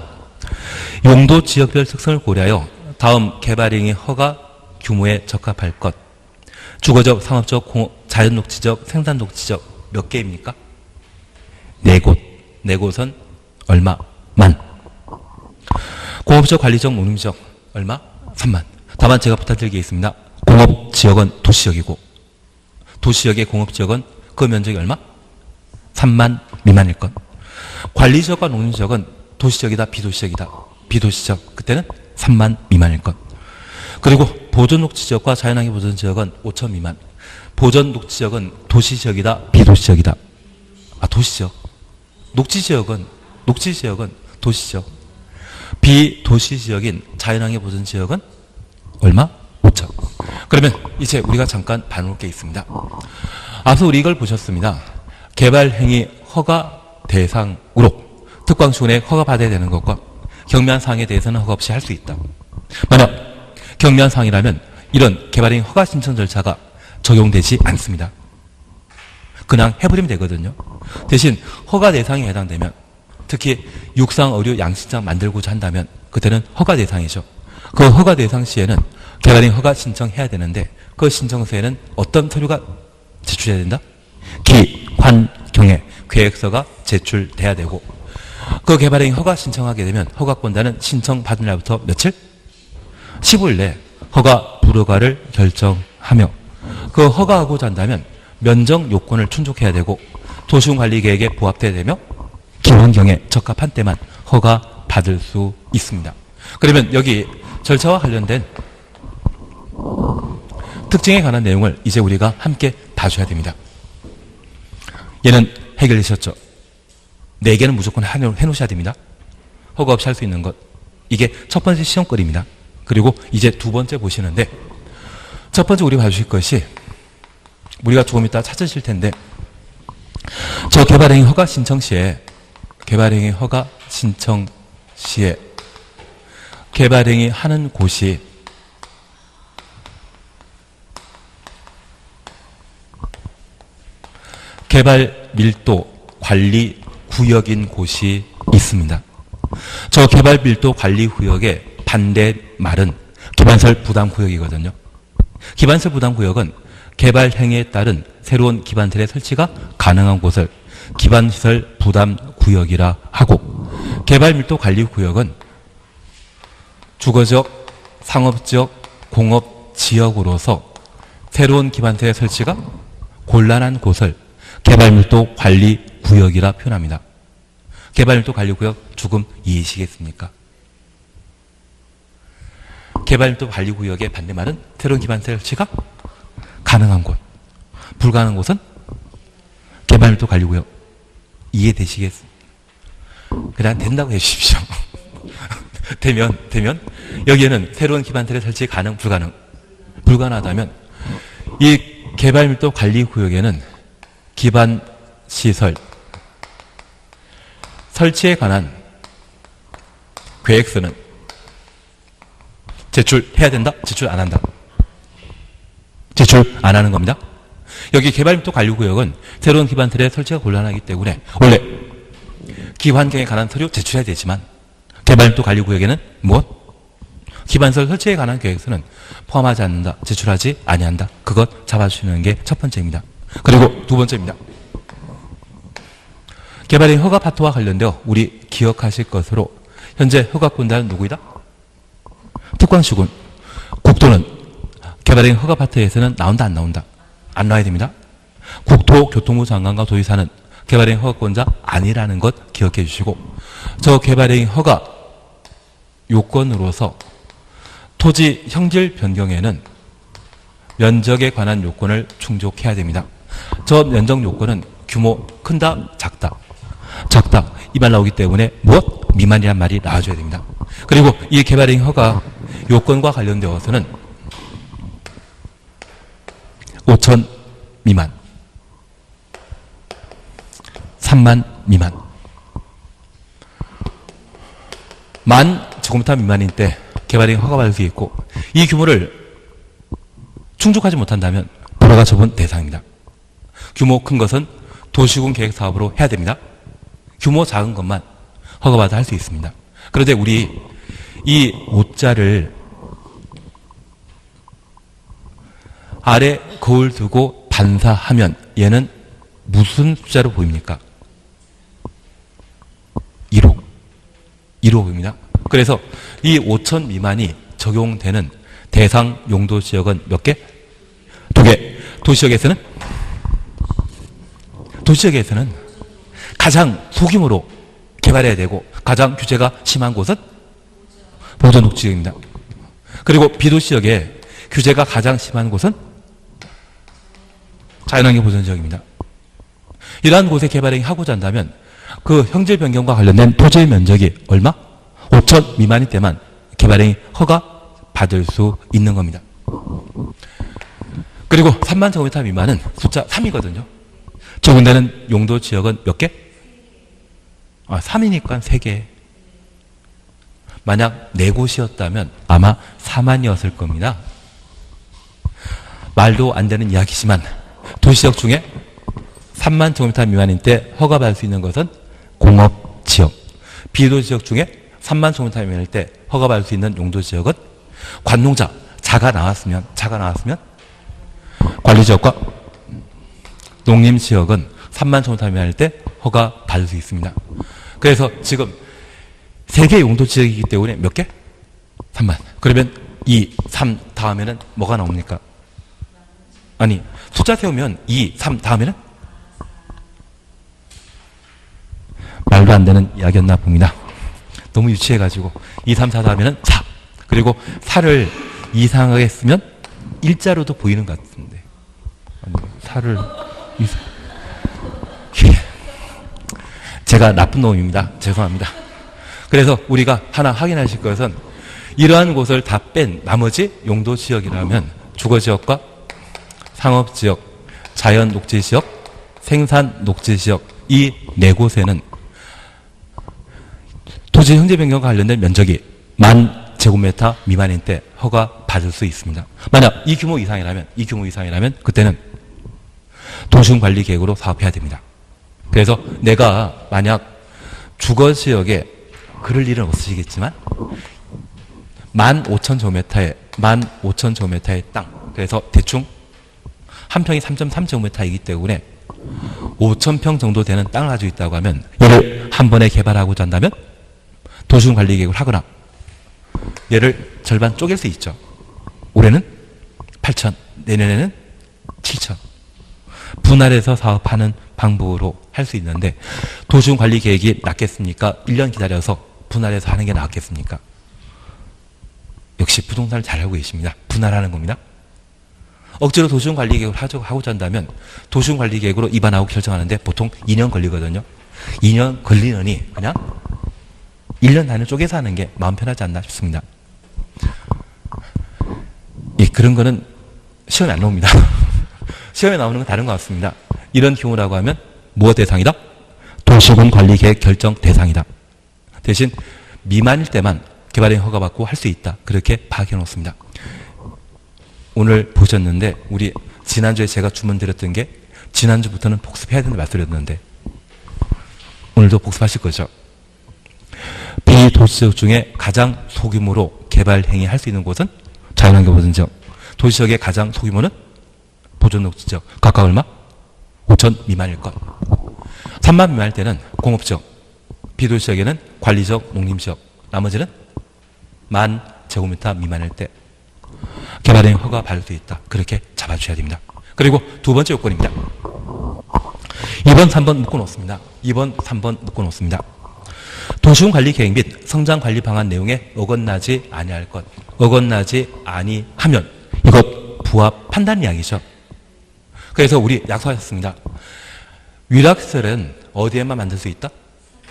용도 지역별 특성을 고려하여 다음 개발행위 허가 규모에 적합할 것. 주거적, 상업적, 자연녹지적, 생산녹지적 몇 개입니까? 4곳. 4곳은 얼마? 만. 공업적, 관리적, 농림적 얼마? 3만. 다만 제가 부탁드리겠습니다. 공업지역은 도시지역이고 도시지역의 공업지역은 그 면적이 얼마? 3만 미만일 것. 관리지역과 농림지역은 도시지역이다, 비도시지역이다. 비도시지역 그때는 3만 미만일 것. 그리고 보존녹지지역과 자연환경 보존지역은 5천 미만. 보존녹지지역은 도시지역이다, 비도시지역이다. 도시지역. 녹지지역은 도시지역. 비도시지역인 자연환경 보존지역은 얼마? 5천. 그러면 이제 우리가 잠깐 봐놓을 게 있습니다. 앞서 우리 이걸 보셨습니다. 개발행위 허가 대상으로 특광시군에 허가받아야 되는 것과 경미한 사항에 대해서는 허가 없이 할 수 있다. 만약 경미한 사항이라면 이런 개발행위 허가 신청 절차가 적용되지 않습니다. 그냥 해버리면 되거든요. 대신 허가 대상에 해당되면 특히 육상, 어류, 양식장 만들고자 한다면 그때는 허가 대상이죠. 그 허가 대상 시에는 개발행위 허가 신청해야 되는데 그 신청서에는 어떤 서류가 제출해야 된다? 기환경에 계획서가 제출돼야 되고 그 개발행위 허가 신청하게 되면 허가권자는 신청받은 날부터 며칠? 15일 내에 허가 불허가를 결정하며 그 허가하고자 한다면 면적 요건을 충족해야 되고 도시군관리계획에 부합돼야 되며 기환경에 적합한 때만 허가 받을 수 있습니다. 그러면 여기 절차와 관련된 특징에 관한 내용을 이제 우리가 함께 봐줘야 됩니다. 얘는 해결되셨죠? 4개는 무조건 해놓으셔야 됩니다. 허가 없이 할 수 있는 것. 이게 첫 번째 시험거리입니다. 그리고 이제 두 번째 보시는데 첫 번째 우리 봐주실 것이 우리가 조금 이따 찾으실 텐데 저 개발행위 허가 신청 시에 개발행위 하는 곳이 개발 밀도 관리 구역인 곳이 있습니다. 저 개발 밀도 관리 구역의 반대말은 기반시설 부담 구역이거든요. 기반시설 부담 구역은 개발 행위에 따른 새로운 기반시설의 설치가 가능한 곳을 기반시설 부담 구역이라 하고 개발 밀도 관리 구역은 주거적, 상업적, 공업 지역으로서 새로운 기반시설의 설치가 곤란한 곳을 개발밀도 관리 구역이라 표현합니다. 개발밀도 관리 구역 조금 이해하시겠습니까? 개발밀도 관리 구역의 반대말은 새로운 기반시설 설치가 가능한 곳, 불가능한 곳은 개발밀도 관리 구역. 이해되시겠습니까? 그냥 된다고 해주십시오. 되면 여기에는 새로운 기반시설의 설치 가능, 불가능. 불가능하다면 이 개발밀도 관리 구역에는 기반시설 설치에 관한 계획서는 제출해야 된다? 제출 안 한다? 제출 안 하는 겁니다. 여기 개발밀도 관리구역은 새로운 기반시설의 설치가 곤란하기 때문에 원래 기환경에 관한 서류 제출해야 되지만 개발밀도 관리구역에는 무엇? 기반시설 설치에 관한 계획서는 포함하지 않는다. 제출하지 아니한다. 그것 잡아주시는 게 첫 번째입니다. 그리고 두 번째입니다. 개발행위 허가 파트와 관련되어 우리 기억하실 것으로 현재 허가권자는 누구이다? 특광시군. 국토는 개발행위 허가 파트에서는 나온다 안 나온다? 안 나와야 됩니다. 국토교통부 장관과 도지사는 개발행위 허가권자 아니라는 것 기억해 주시고 저 개발행위 허가 요건으로서 토지 형질 변경에는 면적에 관한 요건을 충족해야 됩니다. 저 면적 요건은 규모 큰다, 작다. 작다. 이 말 나오기 때문에 무엇? 미만이란 말이 나와줘야 됩니다. 그리고 이 개발행위 허가 요건과 관련되어서는 5천 미만, 3만 미만, 만 제곱미터 미만인 때 개발행위 허가받을 수 있고, 이 규모를 충족하지 못한다면 불허가 처분 대상입니다. 규모 큰 것은 도시군 계획 사업으로 해야 됩니다. 규모 작은 것만 허가받아 할 수 있습니다. 그런데 우리 이 5자를 아래 거울 두고 반사하면 얘는 무슨 숫자로 보입니까? 1호. 1호 보입니다. 그래서 이 5천 미만이 적용되는 대상 용도 지역은 몇 개? 2개. 도시지역에서는 가장 소규모로 개발해야 되고 가장 규제가 심한 곳은 보존녹지역입니다. 그리고 비도시지역에 규제가 가장 심한 곳은 자연환경 보존지역입니다. 이러한 곳에 개발행위 하고자 한다면 그 형질 변경과 관련된 토지의 면적이 얼마? 5천 미만일 때만 개발행위 허가 받을 수 있는 겁니다. 그리고 3만 제곱미터 미만은 숫자 3이거든요. 적용되는 용도 지역은 몇 개? 3이니까 3개. 만약 4곳이었다면 아마 4만이었을 겁니다. 말도 안 되는 이야기지만 도시지역 중에 3만 제곱미터 미만일 때 허가받을 수 있는 것은 공업지역. 비도시지역 중에 3만 제곱미터 미만일 때 허가받을 수 있는 용도지역은 관농자, 자가 나왔으면 관리지역과 농림지역은 3만 제곱미터 미만일 때 허가받을 수 있습니다. 그래서 지금 3개 용도지역이기 때문에 몇 개? 3만. 그러면 2, 3 다음에는 뭐가 나옵니까? 아니, 숫자 세우면 2, 3 다음에는? 말도 안 되는 이야기였나 봅니다. 너무 유치해가지고 2, 3, 4 다음에는 4. 그리고 4를 이상하게 쓰면 일자로도 보이는 것 같은데. 아니, 4를 제가 나쁜 놈입니다. 죄송합니다. 그래서 우리가 하나 확인하실 것은 이러한 곳을 다 뺀 나머지 용도지역이라면 주거지역과 상업지역, 자연녹지지역, 생산녹지지역 이 4곳에는 토지 형질 변경과 관련된 면적이 1만 제곱미터 미만인 때 허가 받을 수 있습니다. 만약 이 규모 이상이라면 그때는 도시군관리계획으로 사업해야 됩니다. 그래서 내가 만약 주거지역에 그럴 일은 없으시겠지만 15,000제곱미터의 땅, 그래서 대충 한 평이 3.3제곱미터이기 때문에 5,000평 정도 되는 땅을 가지고 있다고 하면 얘를 한 번에 개발하고자 한다면 도시군관리계획을 하거나 얘를 절반 쪼갤 수 있죠. 올해는 8천, 내년에는 7천. 분할해서 사업하는 방법으로 할 수 있는데 도시군관리계획이 낫겠습니까? 1년 기다려서 분할해서 하는 게 낫겠습니까? 역시 부동산을 잘 알고 계십니다. 분할하는 겁니다. 억지로 도시군관리계획을 하고자 한다면 도시군관리계획으로 입안하고 결정하는데 보통 2년 걸리거든요. 2년 걸리느니 그냥 1년 단위로 쪼개서 하는 게 마음 편하지 않나 싶습니다. 예, 그런 거는 시험에 안 나옵니다. 시험에 나오는 건 다른 것 같습니다. 이런 경우라고 하면 무엇 대상이다? 도시군관리계획 결정 대상이다. 대신 미만일 때만 개발행위 허가받고 할 수 있다. 그렇게 파악해 놓습니다. 오늘 보셨는데 우리 지난주에 제가 주문드렸던 게 지난주부터는 복습해야 된다는 말씀드렸는데 오늘도 복습하실 거죠? 비도시지역 중에 가장 소규모로 개발행위 할 수 있는 곳은 자연환경 보존지역. 도시지역의 가장 소규모는 보존녹지지역. 각각 얼마? 5천 미만일 것. 3만 미만일 때는 공업지역. 비도시지역에는 관리지역, 농림지역. 나머지는 1만 제곱미터 미만일 때 개발행위 허가 받을 수 있다. 그렇게 잡아주셔야 됩니다. 그리고 두 번째 요건입니다. 2번, 3번 묶어놓습니다. 2번, 3번 묶어놓습니다. 도시군관리계획 및 성장관리 방안 내용에 어긋나지 아니할 것. 어긋나지 아니하면 이것 부합한다는 이야기죠. 그래서 우리 약속하셨습니다. 위락시설은 어디에만 만들 수 있다?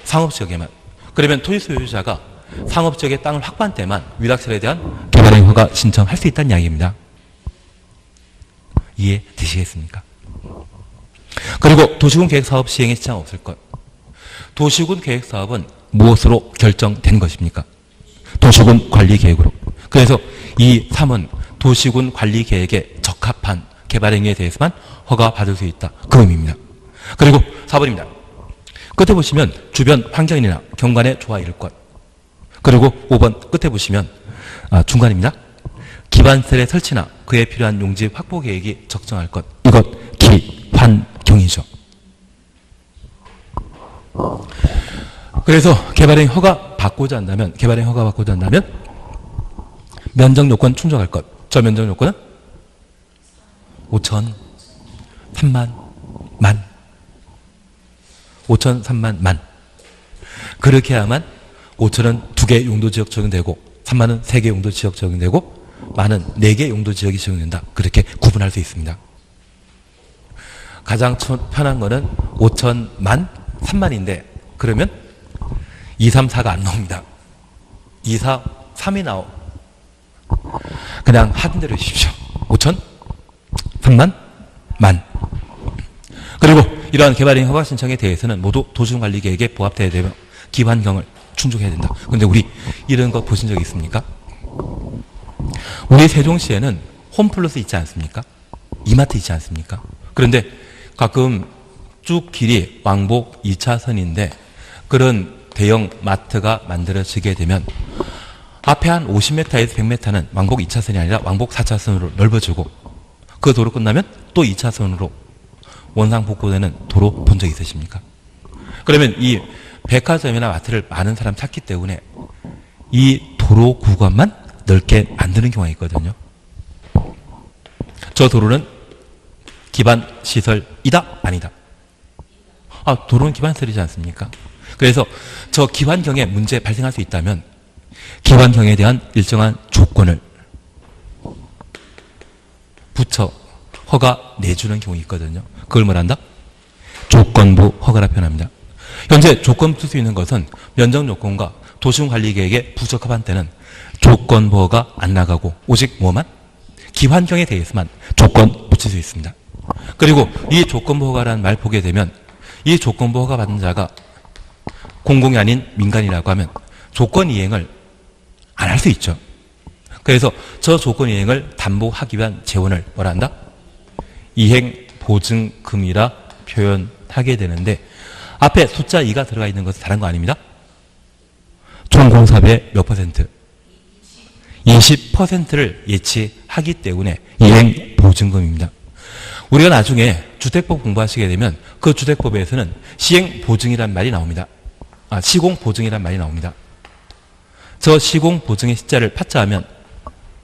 상업지역에만. 그러면 토지 소유자가 상업지역의 땅을 확보한 때만 위락설에 대한 개발행위 허가 신청할 수 있다는 이야기입니다. 이해되시겠습니까? 그리고 도시군 계획사업 시행에 지장 없을 것. 도시군 계획사업은 무엇으로 결정된 것입니까? 도시군 관리계획으로. 그래서 이 3은 도시군 관리계획에 적합한 개발행위에 대해서만 허가받을 수 있다. 그 의미입니다. 그리고 4번입니다. 끝에 보시면 주변 환경이나 경관에 좋아 이를 것. 그리고 5번 끝에 보시면 중간입니다. 기반셀의 설치나 그에 필요한 용지 확보 계획이 적정할 것. 이것 기환경이죠. 그래서 개발행위 허가 받고자 한다면 면적 요건 충족할 것. 저 면적 요건은 5천, 3만, 만. 5천, 3만, 만. 그렇게 해야만 5천은 2개 용도지역 적용되고 3만은 3개 용도지역 적용되고 만은 4개 용도지역이 적용된다. 그렇게 구분할 수 있습니다. 가장 편한 거는 5천, 만, 3만인데 그러면 2, 3, 4가 안 나옵니다. 2, 4, 3이 나오. 그냥 하던 대로 해주십시오. 5천, 3만, 만. 그리고 이러한 개발행위 허가 신청에 대해서는 모두 도시군관리계획에 부합되어야 되며 기반경을 충족해야 된다. 그런데 우리 이런 거 보신 적 있습니까? 우리 세종시에는 홈플러스 있지 않습니까? 이마트 있지 않습니까? 그런데 가끔 쭉 길이 왕복 2차선인데 그런 대형 마트가 만들어지게 되면 앞에 한 50m에서 100m는 왕복 2차선이 아니라 왕복 4차선으로 넓어지고 그 도로 끝나면 또 2차선으로 원상복구되는 도로 본 적 있으십니까? 그러면 이 백화점이나 마트를 많은 사람 찾기 때문에 이 도로 구간만 넓게 만드는 경우가 있거든요. 저 도로는 기반시설이다? 아니다? 도로는 기반시설이지 않습니까? 그래서 저 기반경에 문제 발생할 수 있다면 기반경에 대한 일정한 조건을 붙여 허가 내주는 경우 있거든요. 그걸 뭐란다? 조건부 허가라 표현합니다. 현재 조건부 쓸 수 있는 것은 면적 요건과 도시군관리계획에 부적합한 때는 조건부 허가 안 나가고 오직 뭐만? 기환경에 대해서만 조건 붙일 수 있습니다. 그리고 이 조건부 허가라는 말 보게 되면 이 조건부 허가 받는 자가 공공이 아닌 민간이라고 하면 조건 이행을 안 할 수 있죠. 그래서 저 조건 이행을 담보하기 위한 재원을 뭐라 한다? 이행보증금이라 표현하게 되는데 앞에 숫자 2가 들어가 있는 것은 다른 거 아닙니다. 총 공사비의 몇 퍼센트? 20%를 예치하기 때문에 이행보증금입니다. 우리가 나중에 주택법 공부하시게 되면 그 주택법에서는 시행보증이란 말이 나옵니다. 시공보증이란 말이 나옵니다. 저 시공보증의 시자를 파자하면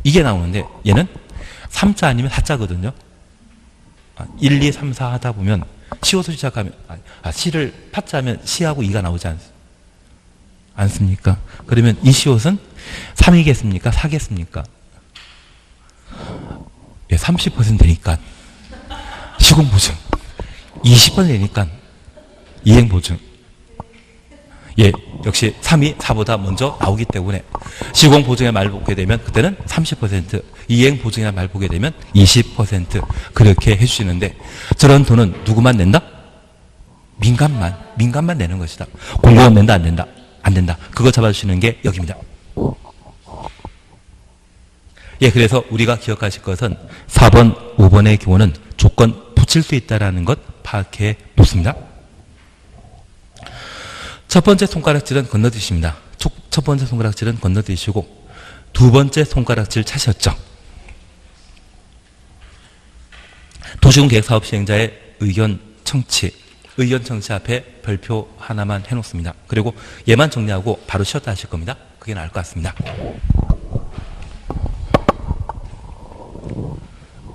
이게 나오는데 얘는 3자 아니면 4자거든요. 1, 2, 3, 4 하다 보면 시호수 시작하면 시를 파자하면 시하고 2가 나오지 않습니까? 그러면 이 시옷은 3이겠습니까? 4겠습니까? 예, 30% 되니까 시공보증 20% 되니까 이행보증. 예, 역시 3이 4보다 먼저 나오기 때문에 시공보증의 말 보게 되면 그때는 30%, 이행보증이라는 말 보게 되면 20% 그렇게 해주시는데 저런 돈은 누구만 낸다? 민간만 내는 것이다. 공공은 낸다, 안 낸다? 안 된다. 그거 잡아주시는 게 여기입니다. 예, 그래서 우리가 기억하실 것은 4번, 5번의 경우는 조건 붙일 수 있다는 것 파악해 놓습니다. 첫 번째 손가락질은 건너뛰십니다. 첫 번째 손가락질은 건너뛰시고 두 번째 손가락질 차셨죠. 도시군 계획사업 시행자의 의견 청취 앞에 별표 하나만 해놓습니다. 그리고 얘만 정리하고 바로 쉬었다 하실 겁니다. 그게 나을 것 같습니다.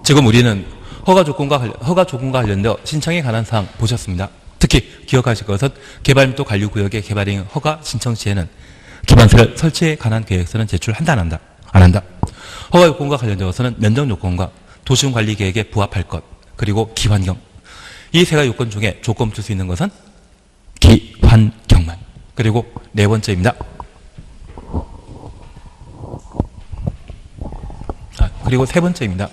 지금 우리는 허가 조건과 관련되어 신청에 관한 사항 보셨습니다. 특히 기억하실 것은 개발밀도 관리구역의 개발행위 허가 신청 시에는 기반시설 설치에 관한 계획서는 제출한다, 안 한다. 허가 요건과 관련되어서는 면적 요건과 도시군 관리 계획에 부합할 것, 그리고 기환경. 이 세 가지 요건 중에 조건 붙일 수 있는 것은 기환경만. 그리고 네 번째입니다. 그리고 세 번째입니다.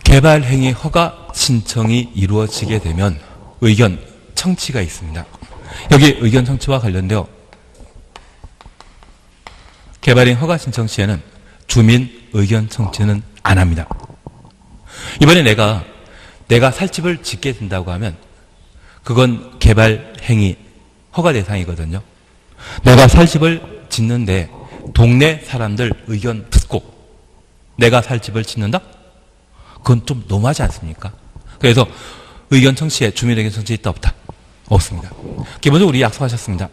개발행위 허가 신청이 이루어지게 되면 의견 청취가 있습니다. 여기 의견 청취와 관련되어 개발행위 허가 신청 시에는 주민 의견 청취는 안 합니다. 이번에 내가 살집을 짓게 된다고 하면 그건 개발행위 허가 대상이거든요. 내가 살집을 짓는데 동네 사람들 의견 듣고 내가 살집을 짓는다? 그건 좀 너무하지 않습니까? 그래서 의견 청취에 주민 의견 청취 있다 없다? 없습니다. 기본적으로 우리 약속하셨습니다.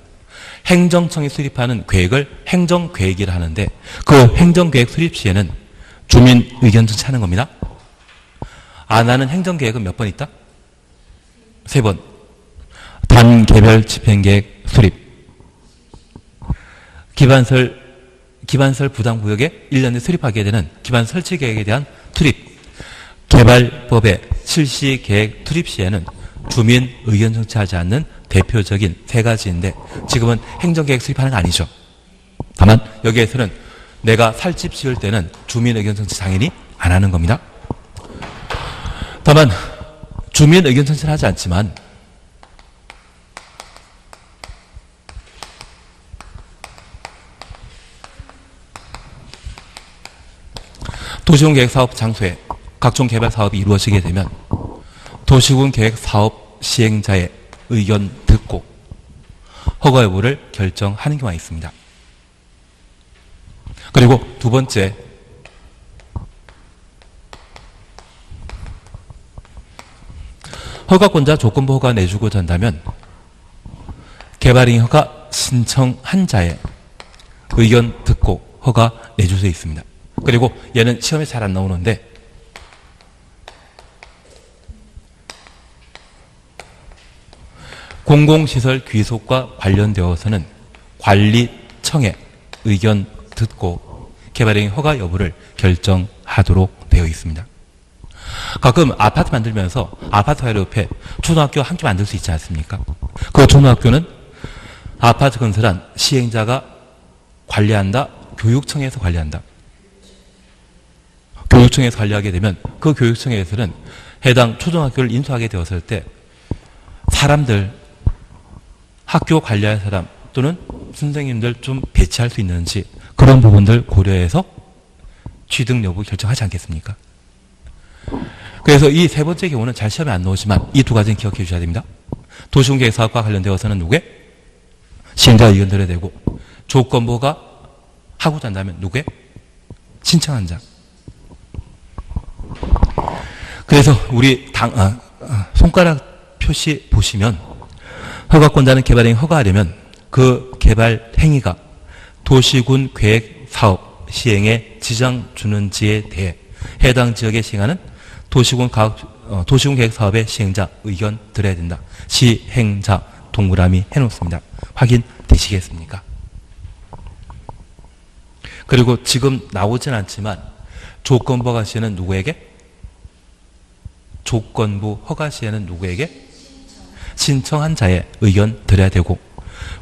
행정청이 수립하는 계획을 행정계획이라 하는데 그 행정계획 수립 시에는 주민 의견 청취하는 겁니다. 안 하는 행정계획은 몇 번 있다? 3번. 단계별 집행계획 수립. 기반설 부담구역에 1년에 수립하게 되는 기반 설치계획에 대한 투입. 개발법의 실시계획 투입 시에는 주민 의견 청취하지 않는 대표적인 3가지인데 지금은 행정계획 수립하는 거 아니죠. 다만 여기에서는 내가 살집 지을 때는 주민 의견 청취 당연히 안 하는 겁니다. 다만 주민 의견 청취를 하지 않지만 도시군계획 사업 장소에 각종 개발 사업이 이루어지게 되면 도시군 계획 사업 시행자의 의견 듣고 허가 여부를 결정하는 경우가 있습니다. 그리고 두 번째, 허가권자 조건부 허가 내주고자 한다면 개발행위 허가 신청한 자의 의견 듣고 허가 내줄 수 있습니다. 그리고 얘는 시험에 잘 안 나오는데 공공시설 귀속과 관련되어서는 관리청의 의견 듣고 개발행위 허가 여부를 결정하도록 되어 있습니다. 가끔 아파트 만들면서 아파트 바로 옆에 초등학교 한 개 만들 수 있지 않습니까? 그 초등학교는 아파트 건설한 시행자가 관리한다, 교육청에서 관리한다. 교육청에서 관리하게 되면 그 교육청에서는 해당 초등학교를 인수하게 되었을 때 사람들, 학교 관리할 사람 또는 선생님들 좀 배치할 수 있는지 그런 부분들 고려해서 취득 여부 결정하지 않겠습니까? 그래서 이 세 번째 경우는 잘 시험에 안 나오지만 이 두 가지는 기억해 주셔야 됩니다. 도시군계획 사업과 관련되어서는 누구의? 시행자 의견 들어야 되고 조건부가 하고자 한다면 누구의? 신청한 자. 그래서 우리 손가락 표시 보시면 허가권자는 개발행위 허가하려면 그 개발 행위가 도시군 계획 사업 시행에 지장 주는지에 대해 해당 지역에 시행하는 도시군 계획 사업의 시행자 의견 들어야 된다. 시행자 동그라미 해놓습니다. 확인되시겠습니까? 그리고 지금 나오진 않지만 조건부 허가 시에는 누구에게? 조건부 허가 시에는 누구에게? 신청한 자의 의견 들어야 되고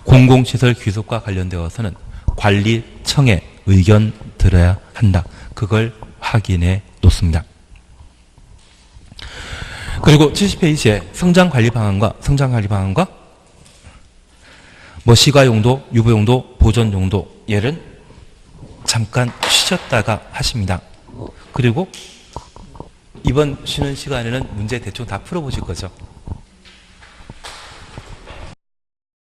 공공시설 귀속과 관련되어서는 관리청의 의견 들어야 한다. 그걸 확인해 놓습니다. 그리고 70페이지에 성장관리 방안과 시가용도, 유보용도, 보존용도 얘를 잠깐 쉬셨다가 하십니다. 그리고 이번 쉬는 시간에는 문제 대충 다 풀어보실 거죠.